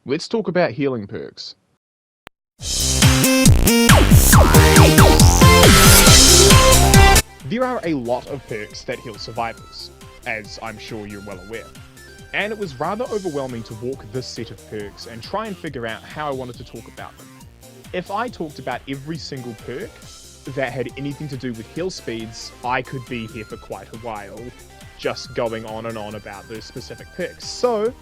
Let's talk about healing perks. There are a lot of perks that heal survivors, as I'm sure you're well aware. And it was rather overwhelming to walk this set of perks and try and figure out how I wanted to talk about them. If I talked about every single perk that had anything to do with heal speeds, I could be here for quite a while, just going on and on about those specific perks. So,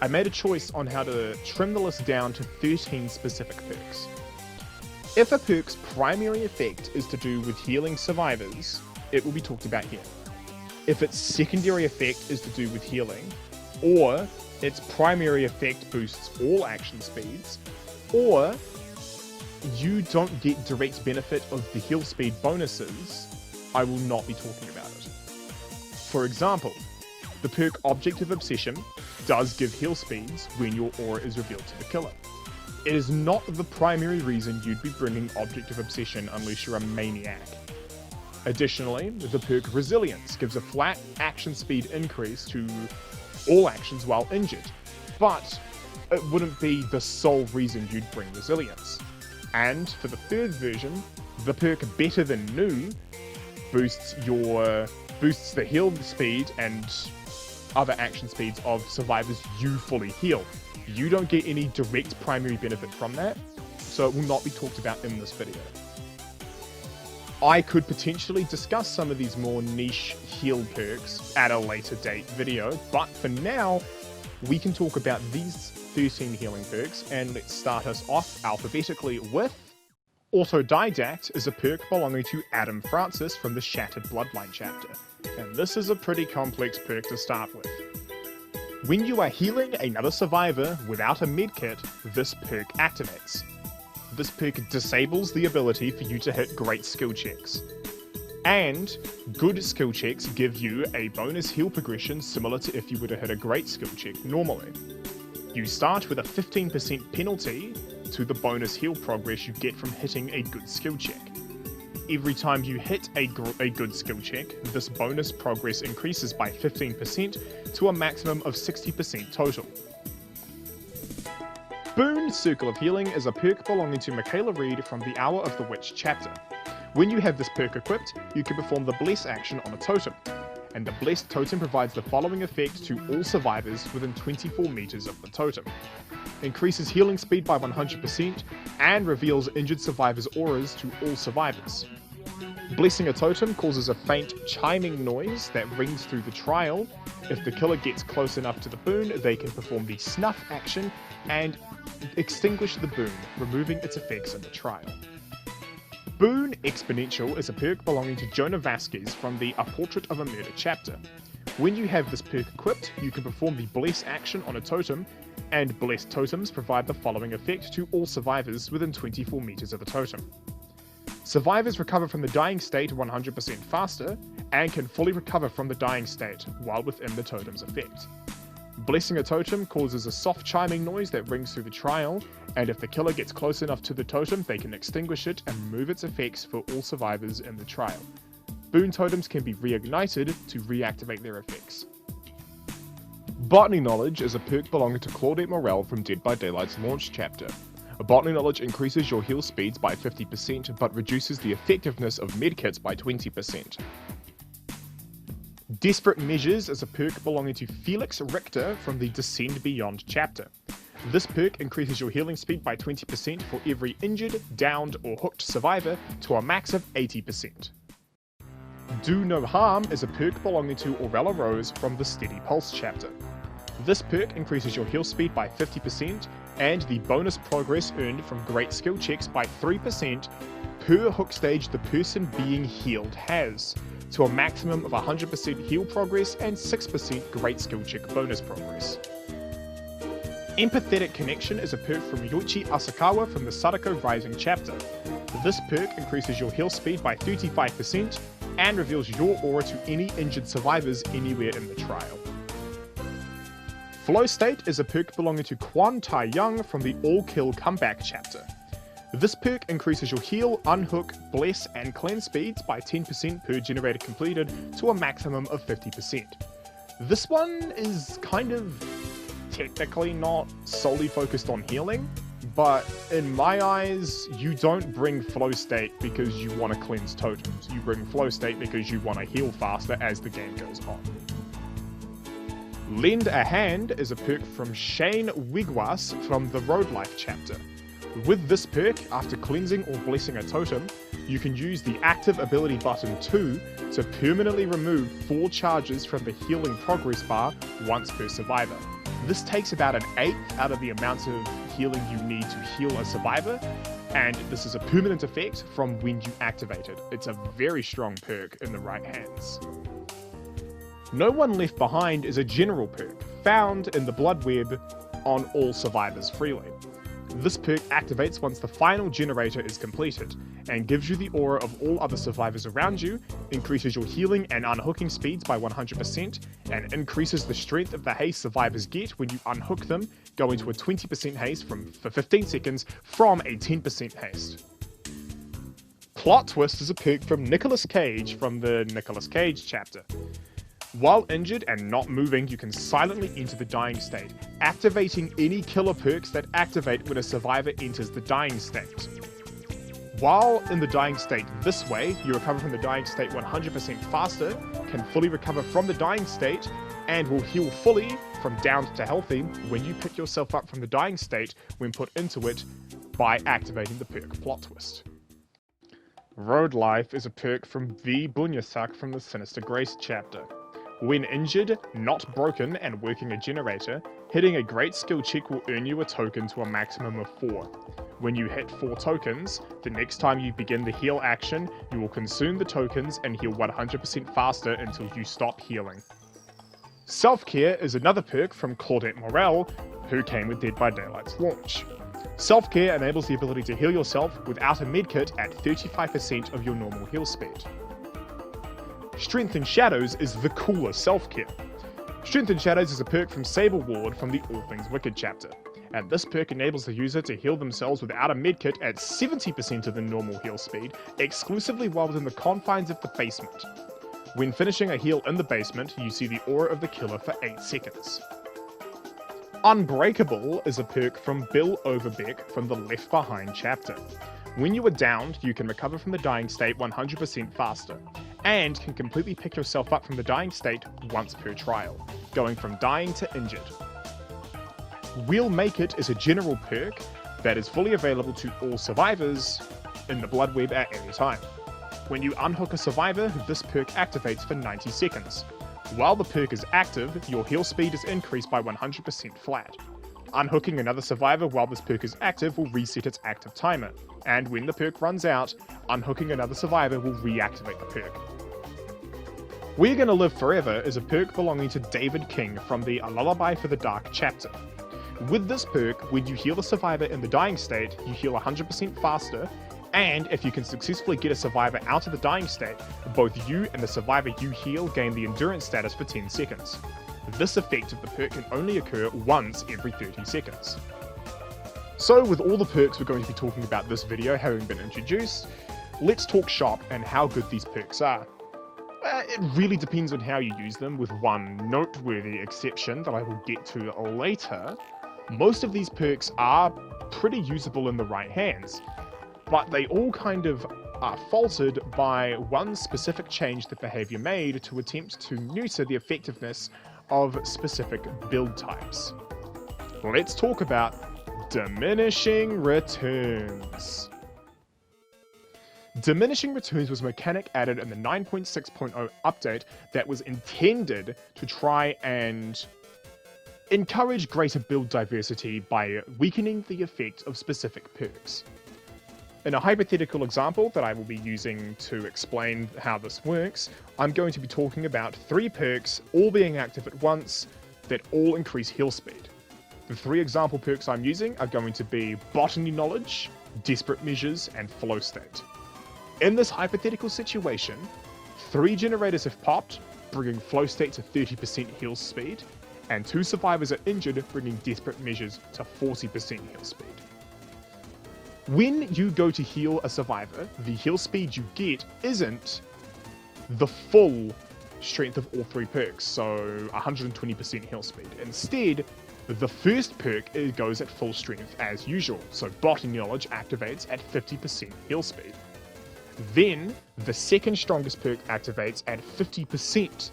I made a choice on how to trim the list down to 13 specific perks. If a perk's primary effect is to do with healing survivors, it will be talked about here. If its secondary effect is to do with healing, or its primary effect boosts all action speeds, or you don't get direct benefit of the heal speed bonuses, I will not be talking about it. For example, the perk Objective Obsession does give heal speeds when your aura is revealed to the killer. It is not the primary reason you'd be bringing Objective Obsession unless you're a maniac. Additionally, the perk Resilience gives a flat action speed increase to all actions while injured, but it wouldn't be the sole reason you'd bring Resilience. And for the third version, the perk Better Than New boosts the heal speed and other action speeds of survivors you fully heal. You don't get any direct primary benefit from that, so it will not be talked about in this video. I could potentially discuss some of these more niche heal perks at a later date video, but for now, we can talk about these 13 healing perks, and let's start us off alphabetically with Autodidact is a perk belonging to Adam Francis from the Shattered Bloodline chapter, and this is a pretty complex perk to start with. When you are healing another survivor without a medkit, this perk activates. This perk disables the ability for you to hit great skill checks. And good skill checks give you a bonus heal progression similar to if you were to hit a great skill check normally. You start with a 15% penalty to the bonus heal progress you get from hitting a good skill check. Every time you hit a good skill check, this bonus progress increases by 15% to a maximum of 60% total. Boon Circle of Healing is a perk belonging to Michaela Reed from the Hour of the Witch chapter. When you have this perk equipped, you can perform the Bless action on a totem, and the Blessed totem provides the following effect to all survivors within 24 meters of the totem. Increases healing speed by 100% and reveals injured survivors' auras to all survivors. Blessing a totem causes a faint chiming noise that rings through the trial. If the killer gets close enough to the boon, they can perform the Snuff action and extinguish the boon, removing its effects in the trial. Boon Exponential is a perk belonging to Jonah Vasquez from the A Portrait of a Murder chapter. When you have this perk equipped, you can perform the Bless action on a totem, and Blessed totems provide the following effect to all survivors within 24 meters of the totem. Survivors recover from the dying state 100% faster, and can fully recover from the dying state while within the totem's effect. Blessing a totem causes a soft chiming noise that rings through the trial, and if the killer gets close enough to the totem, they can extinguish it and remove its effects for all survivors in the trial. Boon totems can be reignited to reactivate their effects. Botany Knowledge is a perk belonging to Claudette Morel from Dead by Daylight's launch chapter. Botany Knowledge increases your heal speeds by 50% but reduces the effectiveness of medkits by 20%. Desperate Measures is a perk belonging to Felix Richter from the Descend Beyond chapter. This perk increases your healing speed by 20% for every injured, downed, or hooked survivor to a max of 80%. Do No Harm is a perk belonging to Aurella Rose from the Steady Pulse chapter. This perk increases your heal speed by 50% and the bonus progress earned from great skill checks by 3% per hook stage the person being healed has, to a maximum of 100% heal progress and 6% great skill check bonus progress. Empathetic Connection is a perk from Yoichi Asakawa from the Sadako Rising chapter. This perk increases your heal speed by 35% and reveals your aura to any injured survivors anywhere in the trial. Flow State is a perk belonging to Quan Tai Young from the All Kill Comeback chapter. This perk increases your heal, unhook, bless, and cleanse speeds by 10% per generator completed to a maximum of 50%. This one is kind of technically not solely focused on healing, but in my eyes, you don't bring flow state because you want to cleanse totems. You bring flow state because you want to heal faster as the game goes on. Lend a Hand is a perk from Shane Wigwas from the Road Life chapter. With this perk, after cleansing or blessing a totem, you can use the active ability button 2 to permanently remove 4 charges from the healing progress bar once per survivor. This takes about an 1/8 out of the amount of healing you need to heal a survivor, and this is a permanent effect from when you activate it. It's a very strong perk in the right hands. No One Left Behind is a general perk, found in the Blood Web on all survivors freely. This perk activates once the final generator is completed, and gives you the aura of all other survivors around you, increases your healing and unhooking speeds by 100%, and increases the strength of the haste survivors get when you unhook them, going to a 20% haste for 15 seconds from a 10% haste. Plot Twist is a perk from Nicolas Cage from the Nicolas Cage chapter. While injured and not moving, you can silently enter the dying state, activating any killer perks that activate when a survivor enters the dying state. While in the dying state this way, you recover from the dying state 100% faster, can fully recover from the dying state, and will heal fully from down to healthy when you pick yourself up from the dying state when put into it by activating the perk Plot Twist. Road Life is a perk from V. Bunyasak from the Sinister Grace chapter. When injured, not broken, and working a generator, hitting a great skill check will earn you a token to a maximum of 4. When you hit 4 tokens, the next time you begin the heal action, you will consume the tokens and heal 100% faster until you stop healing. Self-Care is another perk from Claudette Morel, who came with Dead by Daylight's launch. Self-Care enables the ability to heal yourself without a medkit at 35% of your normal heal speed. Strength in Shadows is the cooler self-care. Strength in Shadows is a perk from Sable Ward from the All Things Wicked chapter, and this perk enables the user to heal themselves without a medkit at 70% of the normal heal speed, exclusively while within the confines of the basement. When finishing a heal in the basement, you see the aura of the killer for 8 seconds. Unbreakable is a perk from Bill Overbeck from the Left Behind chapter. When you are downed, you can recover from the dying state 100% faster, and can completely pick yourself up from the dying state once per trial, going from dying to injured. We'll Make It is a general perk that is fully available to all survivors in the Blood Web at any time. When you unhook a survivor, this perk activates for 90 seconds. While the perk is active, your heal speed is increased by 100% flat. Unhooking another survivor while this perk is active will reset its active timer, and when the perk runs out, unhooking another survivor will reactivate the perk. We're Gonna Live Forever is a perk belonging to David King from the A Lullaby for the Dark chapter. With this perk, when you heal a survivor in the dying state, you heal 100% faster, and if you can successfully get a survivor out of the dying state, both you and the survivor you heal gain the endurance status for 10 seconds. This effect of the perk can only occur once every 30 seconds. So with all the perks we're going to be talking about this video having been introduced, let's talk shop and how good these perks are. It really depends on how you use them, with one noteworthy exception that I will get to later. Most of these perks are pretty usable in the right hands, but they all kind of are faltered by one specific change that Behavior made to attempt to neuter the effectiveness of specific build types. Let's talk about Diminishing Returns. Diminishing Returns was a mechanic added in the 9.6.0 update that was intended to try and encourage greater build diversity by weakening the effect of specific perks. In a hypothetical example that I will be using to explain how this works, I'm going to be talking about 3 perks all being active at once that all increase heal speed. The 3 example perks I'm using are going to be Botany Knowledge, Desperate Measures, and Flow State. In this hypothetical situation, 3 generators have popped, bringing Flow State to 30% heal speed, and 2 survivors are injured, bringing Desperate Measures to 40% heal speed. When you go to heal a survivor, the heal speed you get isn't the full strength of all 3 perks, so 120% heal speed. Instead, The first perk it goes at full strength as usual, so Botting Knowledge activates at 50% heal speed. Then, the second strongest perk activates at 50%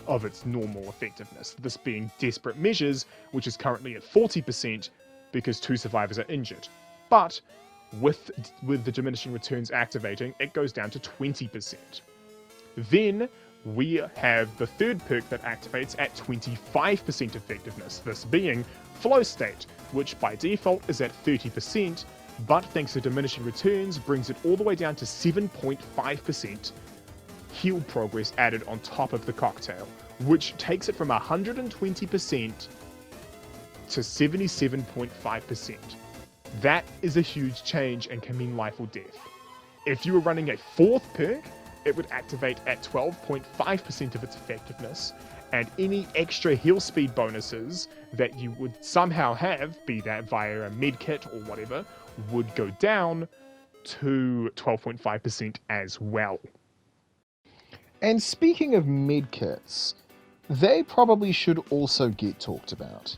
of its normal effectiveness, this being Desperate Measures, which is currently at 40% because 2 survivors are injured. But with the diminishing returns activating, it goes down to 20%. Then we have the third perk that activates at 25% effectiveness, this being Flow State, which by default is at 30%, but thanks to diminishing returns brings it all the way down to 7.5% heal progress added on top of the cocktail, which takes it from 120% to 77.5%. That is a huge change and can mean life or death. If you were running a fourth perk, it would activate at 12.5% of its effectiveness, and any extra heal speed bonuses that you would somehow have, be that via a medkit or whatever, would go down to 12.5% as well. And speaking of medkits, they probably should also get talked about,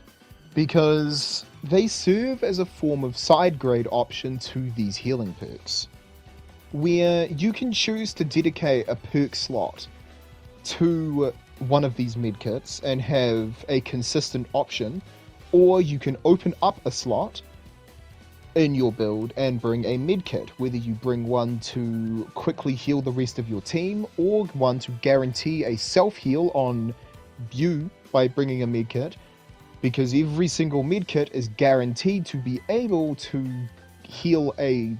because they serve as a form of side grade option to these healing perks, where you can choose to dedicate a perk slot to one of these medkits and have a consistent option, or you can open up a slot in your build and bring a medkit, whether you bring one to quickly heal the rest of your team or one to guarantee a self-heal on you by bringing a medkit, because every single medkit is guaranteed to be able to heal a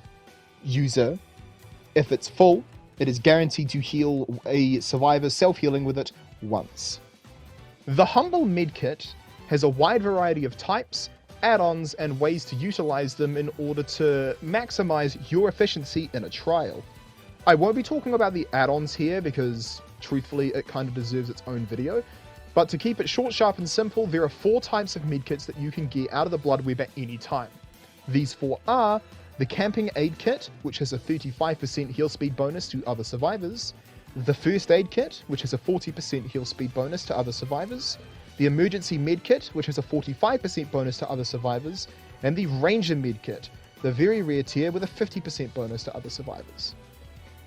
user. If it's full, it is guaranteed to heal a survivor self-healing with it once. The Humble Medkit has a wide variety of types, add-ons, and ways to utilize them in order to maximize your efficiency in a trial. I won't be talking about the add-ons here because, truthfully, it kind of deserves its own video, but to keep it short, sharp, and simple, there are 4 types of medkits that you can get out of the Blood Web at any time. These 4 are the Camping Aid Kit, which has a 35% heal speed bonus to other survivors, the First Aid Kit, which has a 40% heal speed bonus to other survivors, the Emergency Med Kit, which has a 45% bonus to other survivors, and the Ranger Med Kit, the very rare tier with a 50% bonus to other survivors.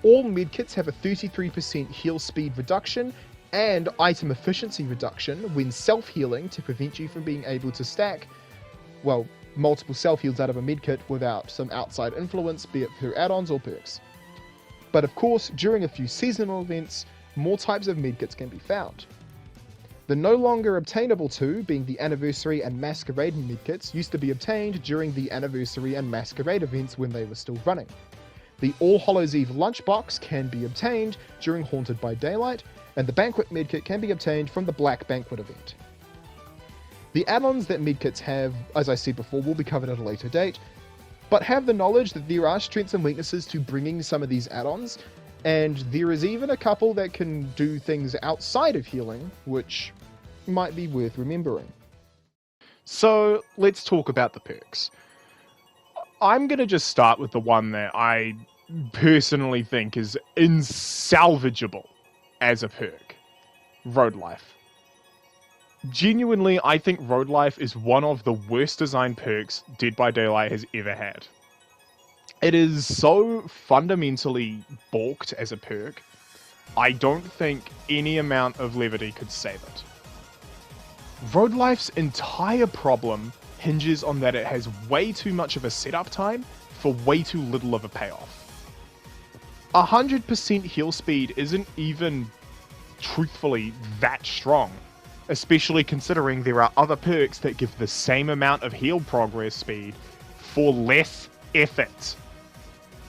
All medkits have a 33% heal speed reduction and item efficiency reduction when self-healing to prevent you from being able to stack, well, multiple self-heals out of a medkit without some outside influence, be it through add-ons or perks. But of course, during a few seasonal events, more types of medkits can be found. The no longer obtainable 2, being the Anniversary and Masquerade medkits, used to be obtained during the Anniversary and Masquerade events when they were still running. The All Hallows Eve lunchbox can be obtained during Haunted by Daylight, and the Banquet medkit can be obtained from the Black Banquet event. The add-ons that medkits have, as I said before, will be covered at a later date, but have the knowledge that there are strengths and weaknesses to bringing some of these add-ons, and there is even a couple that can do things outside of healing, which might be worth remembering. So let's talk about the perks. I'm going to just start with the one that I personally think is insalvageable as a perk. Road Life. Genuinely, I think Road Life is one of the worst designed perks Dead by Daylight has ever had. It is so fundamentally balked as a perk, I don't think any amount of levity could save it. Road Life's entire problem hinges on that it has way too much of a setup time for way too little of a payoff. 100% heal speed isn't even truthfully that strong, especially considering there are other perks that give the same amount of heal progress speed for less effort.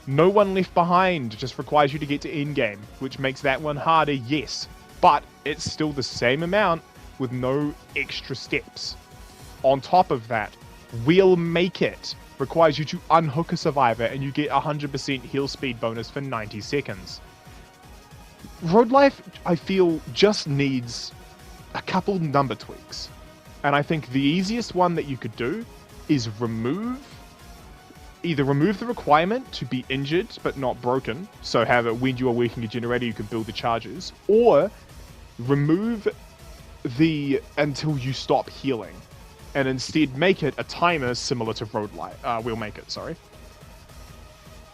No One Left Behind just requires you to get to endgame, which makes that one harder, yes, but it's still the same amount with no extra steps. On top of that, We'll Make It requires you to unhook a survivor and you get 100% heal speed bonus for 90 seconds. Road Life, I feel, just needs a couple number tweaks. And I think the easiest one that you could do is either remove the requirement to be injured but not broken, so have it when you are working a generator you can build the charges, or remove the until you stop healing and instead make it a timer similar to Road Life. We'll make it, sorry.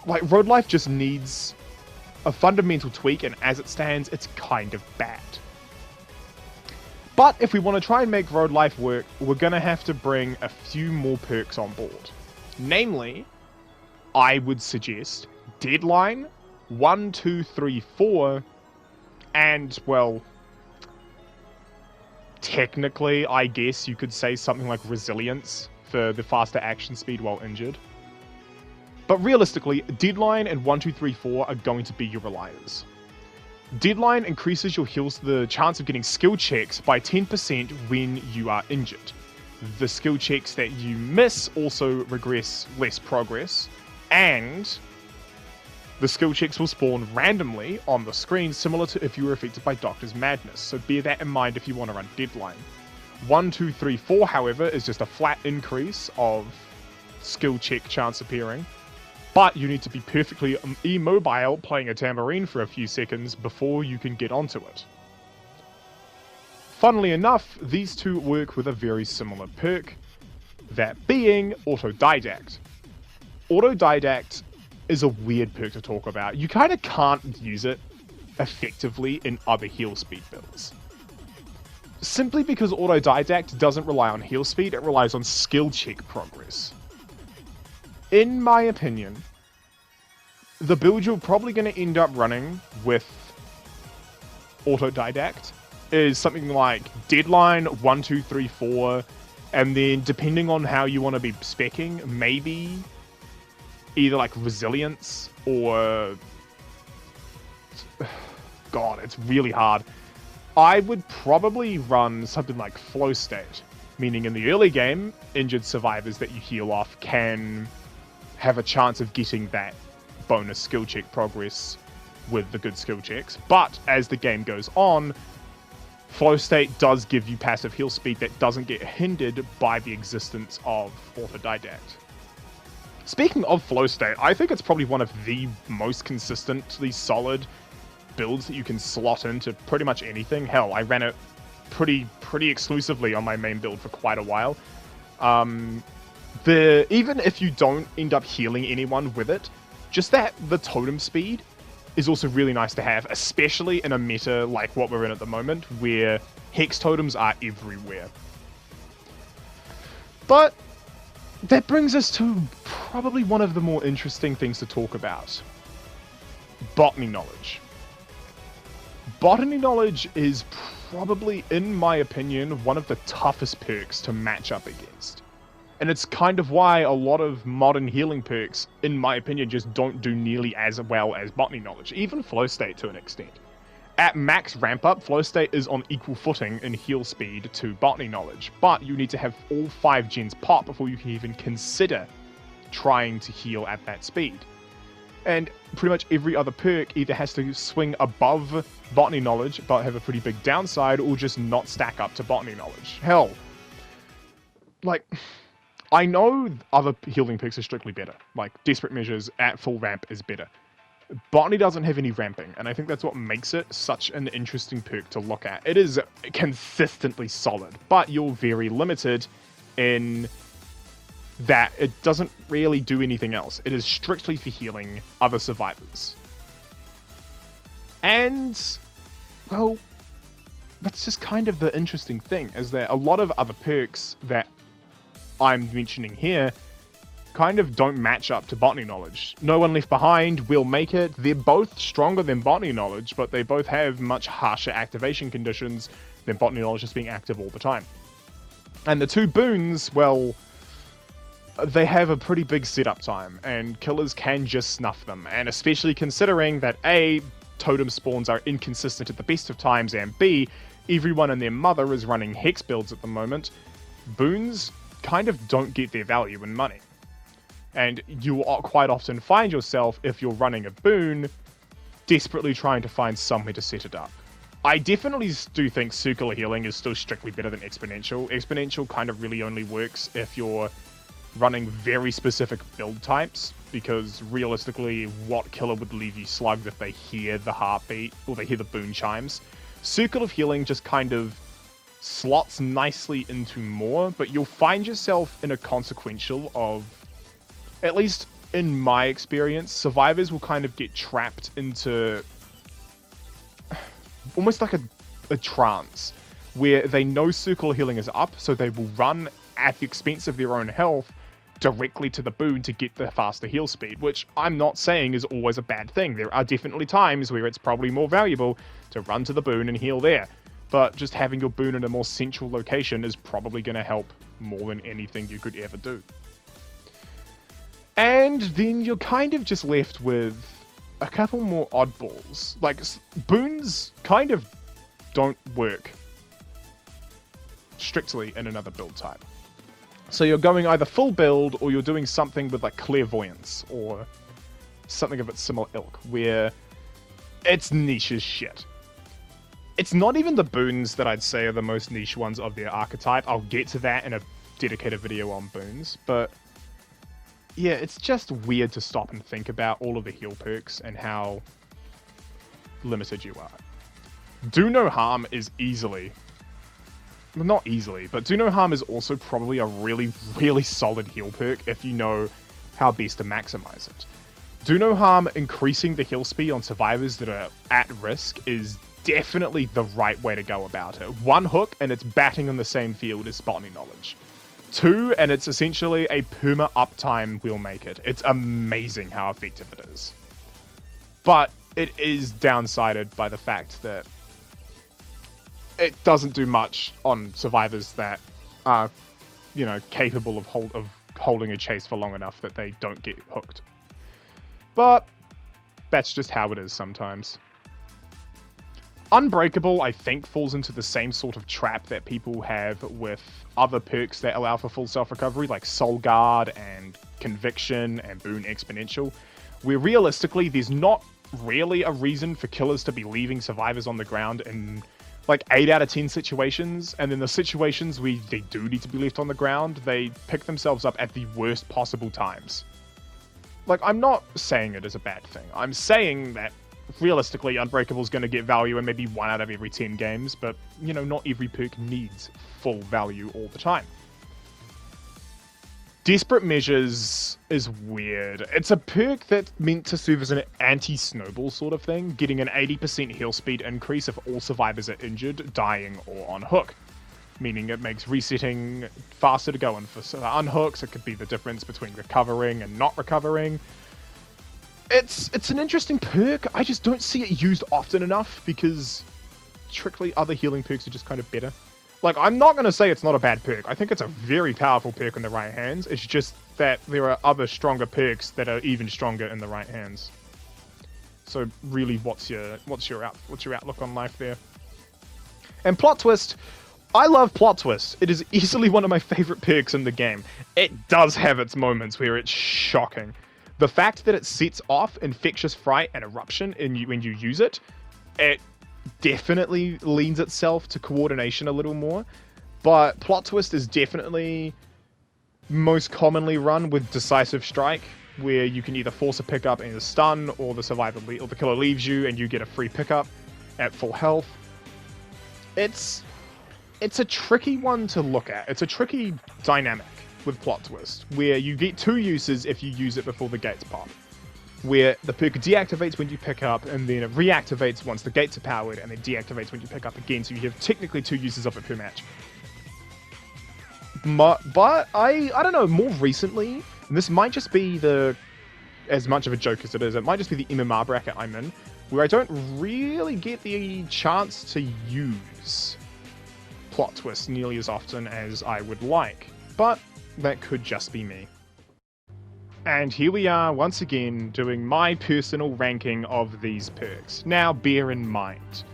Like, Road Life just needs a fundamental tweak, and as it stands, it's kind of bad. But if we want to try and make Road Life work, we're going to have to bring a few more perks on board. Namely, I would suggest Deadline, 1, 2, 3, 4, and, well, technically, I guess you could say something like Resilience for the faster action speed while injured. But realistically, Deadline and 1, 2, 3, 4 are going to be your reliers. Deadline increases your the chance of getting skill checks by 10% when you are injured. The skill checks that you miss also regress less progress, and the skill checks will spawn randomly on the screen, similar to if you were affected by Doctor's Madness, so bear that in mind if you want to run Deadline. 1, 2, 3, 4, however, is just a flat increase of skill check chance appearing, but you need to be perfectly immobile playing a tambourine for a few seconds before you can get onto it. Funnily enough, these two work with a very similar perk, that being Autodidact. Autodidact is a weird perk to talk about. You kind of can't use it effectively in other heal speed builds. Simply because Autodidact doesn't rely on heal speed, it relies on skill check progress. In my opinion, the build you're probably going to end up running with Autodidact is something like Deadline, 1, 2, 3, 4, and then depending on how you want to be speccing, maybe either like Resilience or... God, it's really hard. I would probably run something like Flow State, meaning in the early game, injured survivors that you heal off can have a chance of getting that bonus skill check progress with the good skill checks. But as the game goes on, Flow State does give you passive heal speed that doesn't get hindered by the existence of Autodidact. Speaking of Flow State, I think it's probably one of the most consistently solid builds that you can slot into pretty much anything. Hell, I ran it pretty exclusively on my main build for quite a while. Even if you don't end up healing anyone with it, just the totem speed is also really nice to have, especially in a meta like what we're in at the moment, where hex totems are everywhere. But that brings us to probably one of the more interesting things to talk about. Botany knowledge. Botany knowledge is probably, in my opinion, one of the toughest perks to match up against. And it's kind of why a lot of modern healing perks, in my opinion, just don't do nearly as well as Botany knowledge, even Flow State to an extent. At max ramp up, Flow State is on equal footing in heal speed to Botany knowledge, but you need to have all 5 gens pop before you can even consider trying to heal at that speed. And pretty much every other perk either has to swing above Botany knowledge, but have a pretty big downside, or just not stack up to Botany knowledge. Hell, like, I know other healing perks are strictly better. Like, Desperate Measures at full ramp is better. Botany doesn't have any ramping, and I think that's what makes it such an interesting perk to look at. It is consistently solid, but you're very limited in that it doesn't really do anything else. It is strictly for healing other survivors. And, well, that's just kind of the interesting thing, is that a lot of other perks that I'm mentioning here kind of don't match up to Botany knowledge. No One Left Behind, We'll Make It, they're both stronger than Botany knowledge, but they both have much harsher activation conditions than Botany knowledge just being active all the time. And the two boons, well, they have a pretty big setup time, and killers can just snuff them, and especially considering that A, totem spawns are inconsistent at the best of times, and B, everyone and their mother is running hex builds at the moment, boons kind of don't get their value in money. And you will quite often find yourself, if you're running a boon, desperately trying to find somewhere to set it up. I definitely do think circular healing is still strictly better than exponential. Exponential kind of really only works if you're running very specific build types, because realistically, what killer would leave you slugged if they hear the heartbeat or they hear the boon chimes? Circle of healing just kind of slots nicely into more, but you'll find yourself in a consequential of, at least in my experience, survivors will kind of get trapped into almost like a trance where they know circle healing is up, so they will run at the expense of their own health directly to the boon to get the faster heal speed, which I'm not saying is always a bad thing. There are definitely times where it's probably more valuable to run to the boon and heal there, but just having your boon in a more central location is probably going to help more than anything you could ever do. And then you're kind of just left with a couple more oddballs. Like, boons kind of don't work strictly in another build type. So you're going either full build, or you're doing something with like clairvoyance, or something of its similar ilk, where it's niche as shit. It's not even the boons that I'd say are the most niche ones of their archetype. I'll get to that in a dedicated video on boons, but yeah, it's just weird to stop and think about all of the heal perks and how limited you are. Do No Harm is easily, well, not easily, but Do No Harm is also probably a really, really solid heal perk if you know how best to maximize it. Do No Harm increasing the heal speed on survivors that are at risk is definitely the right way to go about it. One hook and it's batting on the same field as Botany Knowledge. Two, and it's essentially a perma uptime will make it. It's amazing how effective it is. But it is downsided by the fact that it doesn't do much on survivors that are, you know, capable of holding a chase for long enough that they don't get hooked. But that's just how it is sometimes. Unbreakable, I think, falls into the same sort of trap that people have with other perks that allow for full self-recovery, like Soul Guard and Conviction and Boon Exponential, where realistically there's not really a reason for killers to be leaving survivors on the ground in like 8 out of 10 situations, and then the situations where they do need to be left on the ground, they pick themselves up at the worst possible times. Like, I'm not saying it is a bad thing. I'm saying that realistically, Unbreakable is going to get value in maybe 1 out of every 10 games, but, you know, not every perk needs full value all the time. Desperate Measures is weird. It's a perk that's meant to serve as an anti-snowball sort of thing, getting an 80% heal speed increase if all survivors are injured, dying, or on hook. Meaning it makes resetting faster to go in for unhooks. It could be the difference between recovering and not recovering. It's an interesting perk. I just don't see it used often enough because strictly other healing perks are just kind of better. Like, I'm not going to say it's not a bad perk. I think it's a very powerful perk in the right hands. It's just that there are other stronger perks that are even stronger in the right hands. So really, what's your outlook on life there? And Plot Twist, I love Plot Twist. It is easily one of my favorite perks in the game. It does have its moments where it's shocking. The fact that it sets off Infectious Fright and Eruption when you use it, it definitely leans itself to coordination a little more. But Plot Twist is definitely most commonly run with Decisive Strike, where you can either force a pickup and a stun, or the survivor or the killer leaves you and you get a free pickup at full health. It's a tricky one to look at. It's a tricky dynamic with Plot Twist, where you get 2 uses if you use it before the gates pop. Where the perk deactivates when you pick up, and then it reactivates once the gates are powered, and then deactivates when you pick up again, so you have technically 2 uses of it per match. But I don't know, more recently, and this might just be as much of a joke as it might just be the MMR bracket I'm in, where I don't really get the chance to use Plot Twist nearly as often as I would like. But that could just be me. And here we are once again doing my personal ranking of these perks. Now bear in mind,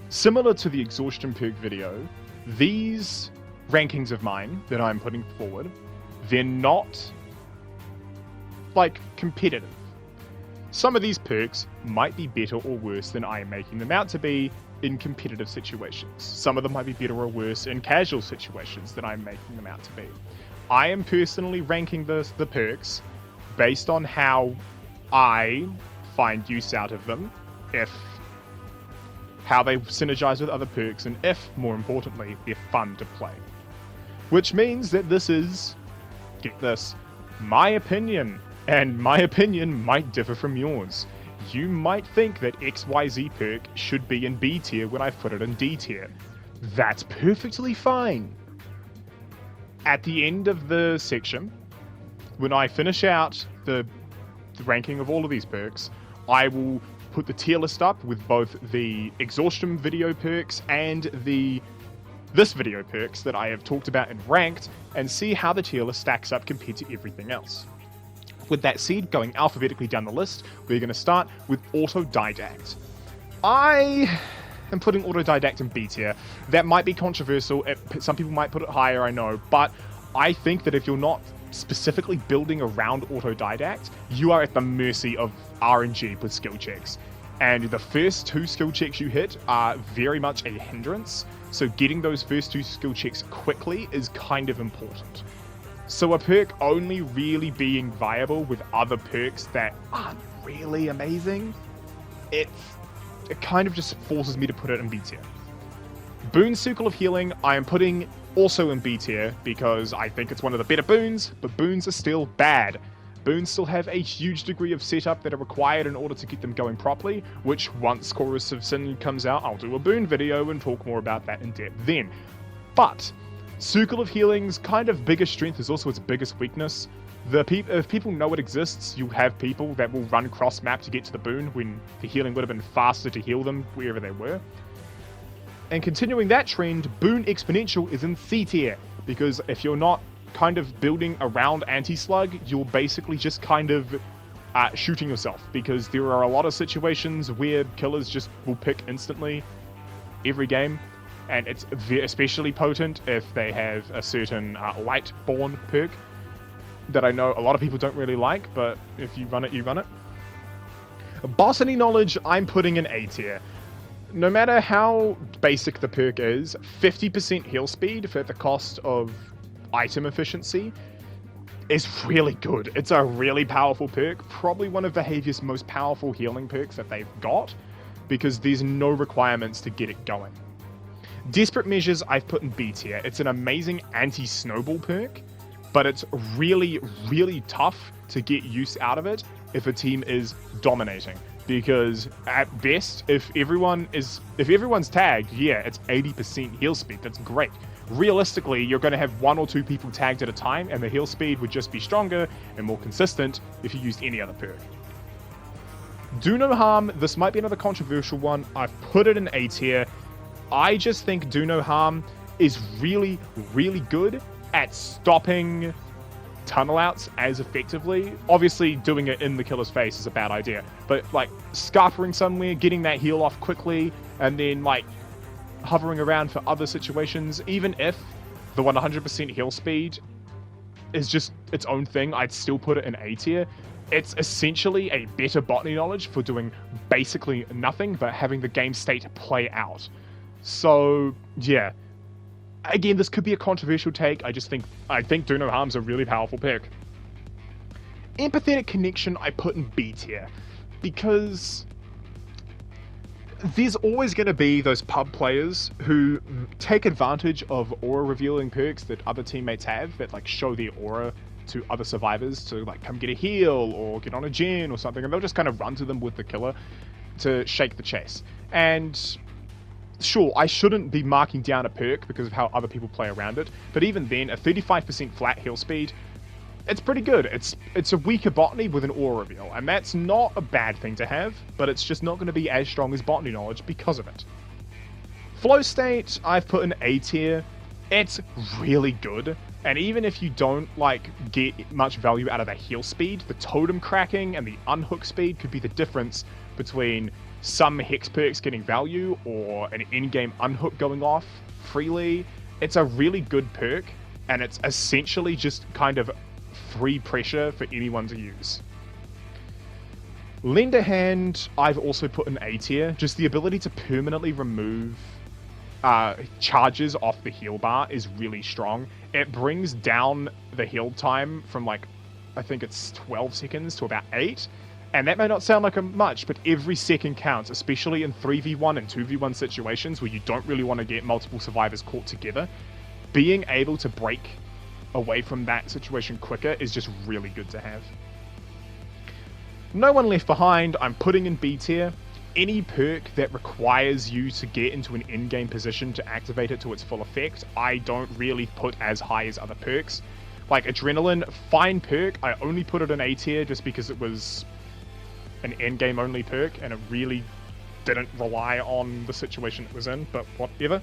similar to the exhaustion perk video, these rankings of mine that I'm putting forward, they're not like competitive. Some of these perks might be better or worse than I am making them out to be in competitive situations. Some of them might be better or worse in casual situations than I'm making them out to be. I am personally ranking the perks based on how I find use out of them, how they synergize with other perks, and if, more importantly, they're fun to play. Which means that this is, get this, my opinion, and my opinion might differ from yours. You might think that XYZ perk should be in B tier when I've put it in D tier. That's perfectly fine. At the end of the section, when I finish out the ranking of all of these perks, I will put the tier list up with both the exhaustion video perks and this video perks that I have talked about and ranked, and see how the tier list stacks up compared to everything else. With that said, going alphabetically down the list, we're going to start with Autodidact. I am putting Autodidact in B tier. That might be controversial. Some people might put it higher, I know, but I think that if you're not specifically building around Autodidact, you are at the mercy of RNG with skill checks. And the first 2 skill checks you hit are very much a hindrance, so getting those first 2 skill checks quickly is kind of important. So a perk only really being viable with other perks that aren't really amazing, it kind of just forces me to put it in B tier. Boon Circle of Healing I am putting also in B tier because I think it's one of the better boons, but boons are still bad. Boons still have a huge degree of setup that are required in order to get them going properly, which once Chorus of Sin comes out, I'll do a boon video and talk more about that in depth then. But Circle of Healing's kind of biggest strength is also its biggest weakness. If people know it exists, you have people that will run cross-map to get to the boon when the healing would have been faster to heal them wherever they were. And continuing that trend, Boon Exponential is in C tier, because if you're not kind of building around anti-slug, you're basically just kind of shooting yourself, because there are a lot of situations where killers just will pick instantly every game, and it's especially potent if they have a certain Lightborn perk that I know a lot of people don't really like, but if you run it, you run it. Bossany Knowledge, I'm putting in A tier. No matter how basic the perk is, 50% heal speed for the cost of item efficiency is really good. It's a really powerful perk, probably one of Behavior's most powerful healing perks that they've got, because there's no requirements to get it going. Desperate Measures I've put in B tier. It's an amazing anti-snowball perk, but it's really, really tough to get use out of it if a team is dominating. Because at best, if everyone's tagged, yeah, it's 80% heal speed. That's great. Realistically, you're going to have 1 or 2 people tagged at a time, and the heal speed would just be stronger and more consistent if you used any other perk. Do No Harm, this might be another controversial one. I've put it in A tier. I just think Do No Harm is really, really good at stopping tunnel outs as effectively. Obviously, doing it in the killer's face is a bad idea, but like scarpering somewhere, getting that heal off quickly, and then like hovering around for other situations, even if the 100% heal speed is just its own thing, I'd still put it in A tier. It's essentially a better botany knowledge for doing basically nothing but having the game state play out. So yeah, again, this could be a controversial take. I think Do No Harm's a really powerful pick. Empathetic Connection I put in B tier, because there's always going to be those pub players who take advantage of aura revealing perks that other teammates have that like show their aura to other survivors to like come get a heal or get on a gen or something, and they'll just kind of run to them with the killer to shake the chase. And sure, I shouldn't be marking down a perk because of how other people play around it, but even then, a 35% flat heal speed, it's pretty good. It's a weaker botany with an aura reveal, and that's not a bad thing to have, but it's just not going to be as strong as botany knowledge because of it. Flow State, I've put in A tier. It's really good, and even if you don't like get much value out of the heal speed, the totem cracking and the unhook speed could be the difference between some hex perks getting value or an in-game unhook going off freely. It's a really good perk, and it's essentially just kind of free pressure for anyone to use. Lend a Hand, I've also put in A tier. Just the ability to permanently remove charges off the heal bar is really strong. It brings down the heal time from like, I think it's 12 seconds to about 8. And that may not sound like much, but every second counts, especially in 3v1 and 2v1 situations where you don't really want to get multiple survivors caught together. Being able to break away from that situation quicker is just really good to have. No One Left Behind, I'm putting in B tier. Any perk that requires you to get into an in-game position to activate it to its full effect, I don't really put as high as other perks. Like Adrenaline, fine perk, I only put it in A tier just because it was an endgame only perk and it really didn't rely on the situation it was in, but whatever.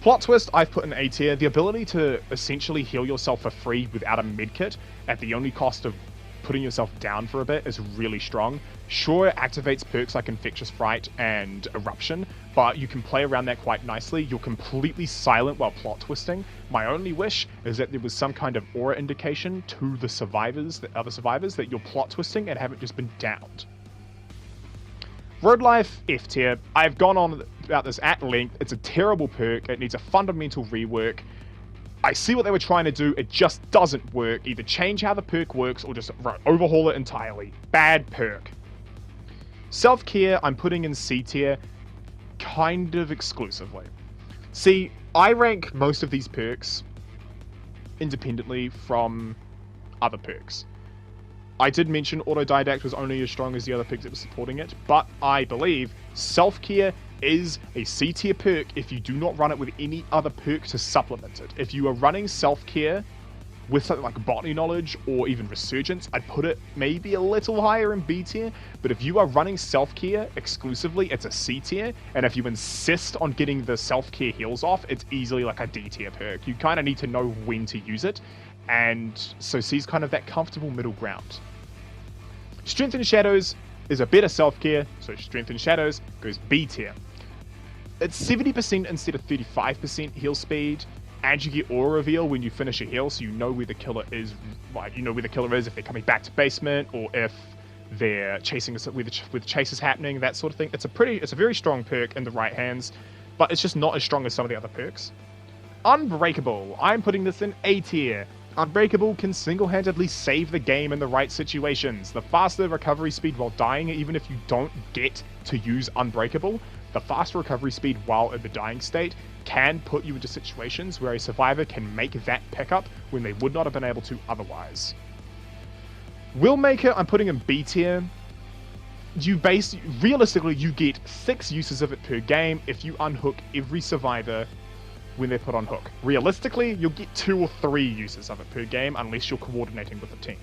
Plot Twist, I've put in A tier. The ability to essentially heal yourself for free without a medkit at the only cost of putting yourself down for a bit is really strong. Sure, it activates perks like Infectious Fright and Eruption, but you can play around that quite nicely. You're completely silent while plot twisting. My only wish is that there was some kind of aura indication to the survivors, the other survivors, that you're plot twisting and haven't just been downed. Road Life, F tier. I've gone on about this at length. It's a terrible perk. It needs a fundamental rework. I see what they were trying to do, it just doesn't work. Either change how the perk works or just overhaul it entirely. Bad perk. Self-care, I'm putting in C tier, kind of exclusively. See, I rank most of these perks independently from other perks. I did mention Autodidact was only as strong as the other perks that were supporting it, but I believe Self-care is a C tier perk if you do not run it with any other perk to supplement it. If you are running Self-care with something like Botany Knowledge or even Resurgence, I'd put it maybe a little higher in B tier, but if you are running Self-care exclusively, it's a C tier, and if you insist on getting the Self-care heals off, it's easily like a D tier perk. You kind of need to know when to use it, and so C's kind of that comfortable middle ground. Strength in Shadows is a better self-care, so Strength in Shadows goes B tier. It's 70% instead of 35% heal speed, and you get aura reveal when you finish a heal, so you know where the killer is. Like, you know where the killer is if they're coming back to basement, or if they're chasing us where the chase is happening, that sort of thing. It's a very strong perk in the right hands, but it's just not as strong as some of the other perks. Unbreakable, I'm putting this in A tier. Unbreakable can single-handedly save the game in the right situations. The faster recovery speed while dying, even if you don't get to use Unbreakable, the faster recovery speed while in the dying state can put you into situations where a survivor can make that pickup when they would not have been able to otherwise. Willmaker, I'm putting in B tier. Realistically, you get 6 uses of it per game if you unhook every survivor when they're put on hook. Realistically, you'll get 2 or 3 uses of it per game unless you're coordinating with a team.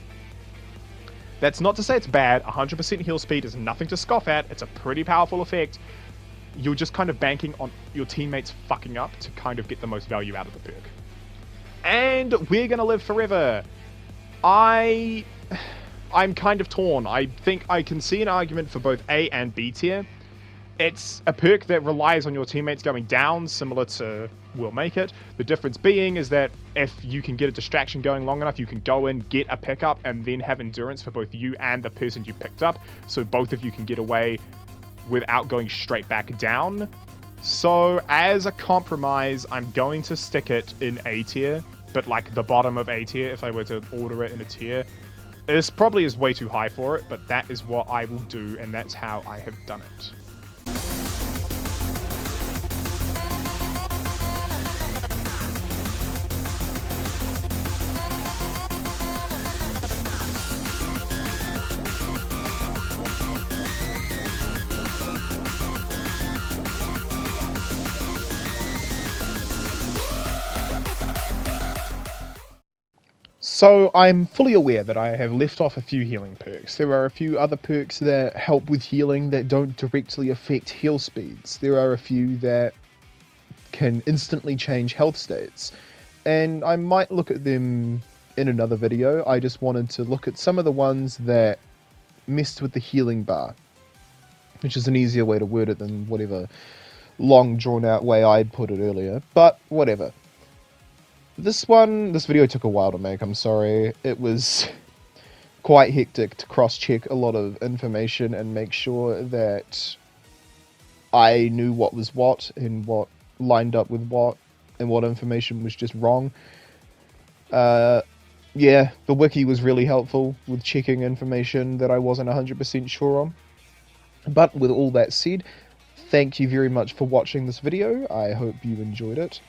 That's not to say it's bad. 100% heal speed is nothing to scoff at. It's a pretty powerful effect. You're just kind of banking on your teammates fucking up to kind of get the most value out of the perk. And We're Gonna Live Forever. I'm kind of torn. I think I can see an argument for both A and B tier. It's a perk that relies on your teammates going down, similar to Will Make It. The difference being is that if you can get a distraction going long enough, you can go in, get a pickup, and then have endurance for both you and the person you picked up, so both of you can get away without going straight back down. So as a compromise, I'm going to stick it in A tier, but like the bottom of A tier if I were to order it in a tier. This probably is way too high for it, but that is what I will do, and that's how I have done it. So I'm fully aware that I have left off a few healing perks. There are a few other perks that help with healing that don't directly affect heal speeds. There are a few that can instantly change health states. And I might look at them in another video. I just wanted to look at some of the ones that messed with the healing bar, which is an easier way to word it than whatever long drawn out way I'd put it earlier. But whatever. This video took a while to make, I'm sorry. It was quite hectic to cross-check a lot of information and make sure that I knew what was what and what lined up with what and what information was just wrong. yeah, the wiki was really helpful with checking information that I wasn't 100% sure on. But with all that said, thank you very much for watching this video. I hope you enjoyed it.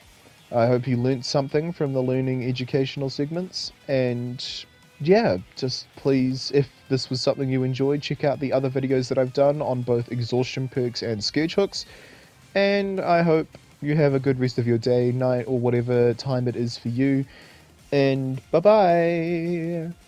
I hope you learnt something from the learning educational segments. And yeah, just please, if this was something you enjoyed, check out the other videos that I've done on both exhaustion perks and scourge hooks. And I hope you have a good rest of your day, night, or whatever time it is for you. And bye bye!